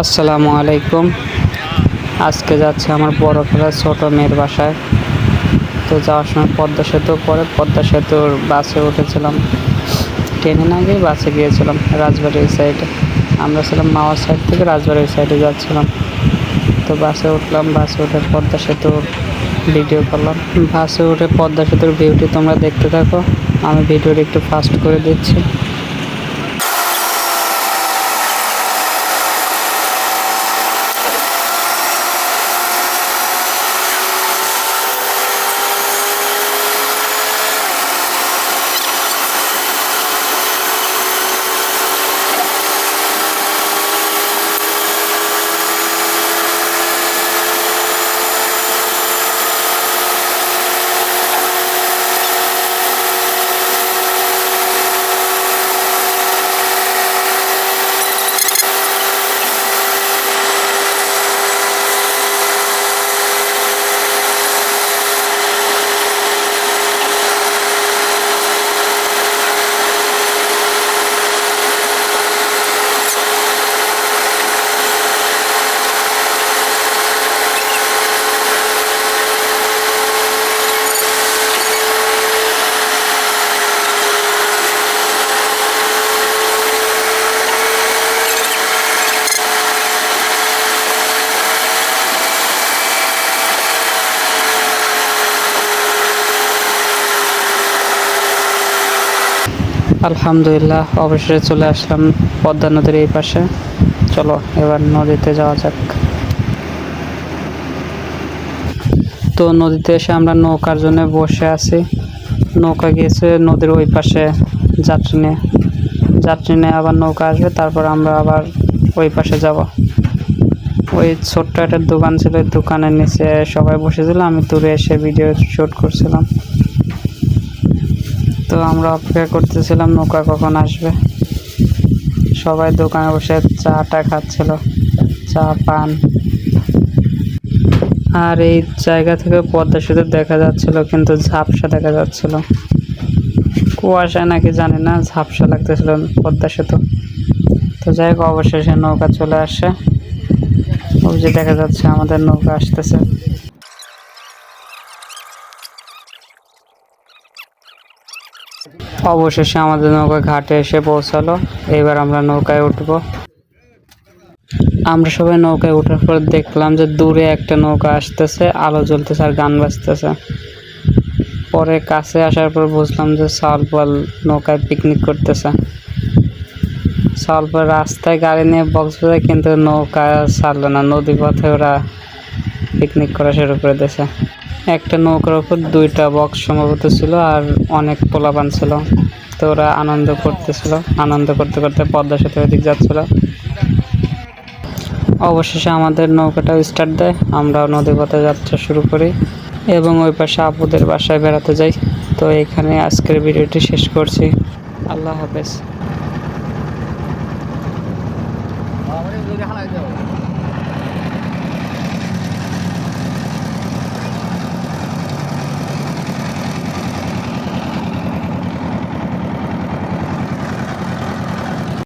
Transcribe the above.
আসসালামু আলাইকুম। আজকে যাচ্ছে আমার বড় খালার ছোট মেয়ের বাসায়। তো যাওয়ার সময় পদ্মা সেতু, পরে পদ্মা সেতুর বাসে উঠেছিলাম, ট্রেনে না গিয়ে বাসে গিয়েছিলাম রাজবাড়ির সাইডে। আমরা ছিলাম মাওয়া সাইড থেকে রাজবাড়ির সাইডে যাচ্ছিলাম। তো বাসে উঠলাম, বাসে উঠে পদ্মা সেতুর ভিডিও করলাম। বাসে উঠে পদ্মা সেতুর ভিউটি তোমরা দেখতে থাকো, আমি ভিডিওটি একটু ফাস্ট করে দিচ্ছি। আলহামদুলিল্লাহ, অবশেষে চলে আসলাম পদ্মা নদীর এই পাশে। চলো এবার নদীতে যাওয়া যাক। তো নদীতে এসে আমরা নৌকার জন্য বসে আছি। নৌকা গিয়েছে নদীর ওই পাশে যাত্রী নিয়ে আবার নৌকা আসবে, তারপর আমরা আবার ওই পাশে যাব। ওই ছোট্ট একটা দোকান ছিল, ওই দোকানের নিচে সবাই বসেছিল, আমি দূরে এসে ভিডিও শ্যুট করছিলাম। তো আমরা অপেক্ষা করতেছিলাম নৌকা কখন আসবে। সবাই দোকানে বসে চাটা খাচ্ছিল, চা পান। আর এই জায়গা থেকে পদ্মা সেতু দেখা যাচ্ছিল, কিন্তু ঝাপসা দেখা যাচ্ছিল। কুয়াশা নাকি জানি না, ঝাপসা লাগতেছিল পদ্মা সেতু। তো যাই হোক, অবশেষে নৌকা চলে আসে। ওই যে দেখা যাচ্ছে আমাদের নৌকা আসতেছে। অবশেষে আমাদের নৌকা ঘাটে এসে পৌঁছালো। এবার আমরা নৌকায় উঠবো। আমরা সবাই নৌকায় ওঠার পর দেখলাম যে দূরে একটা নৌকা আসতেছে, আলো জ্বলতেছে আর গান বাজতেছে। পরে কাছে আসার পর বুঝলাম যে সালপাল নৌকায় পিকনিক করতেছে। সালপাল রাস্তায় গাড়ি নিয়ে বক্স বাজায়, কিন্তু নৌকা ছাড়লো না, নদী পথে ওরা পিকনিক করা শুরু করে দিয়েছে। একটা নৌকার উপর দুইটা বক্স সম্ভবত ছিল, আর অনেক পোলাপান ছিল। তো ওরা আনন্দ করতেছিল, আনন্দ করতে করতে পদ্মা সেতুর দিক যাচ্ছিল। অবশেষে আমাদের নৌকাটাও স্টার্ট দেয়, আমরাও নদীপথে যাত্রা শুরু করি এবং ওই পাশে আপুদের বাসায় বেড়াতে যাই। তো এখানে আজকের ভিডিওটি শেষ করছি। আল্লাহ হাফেজ।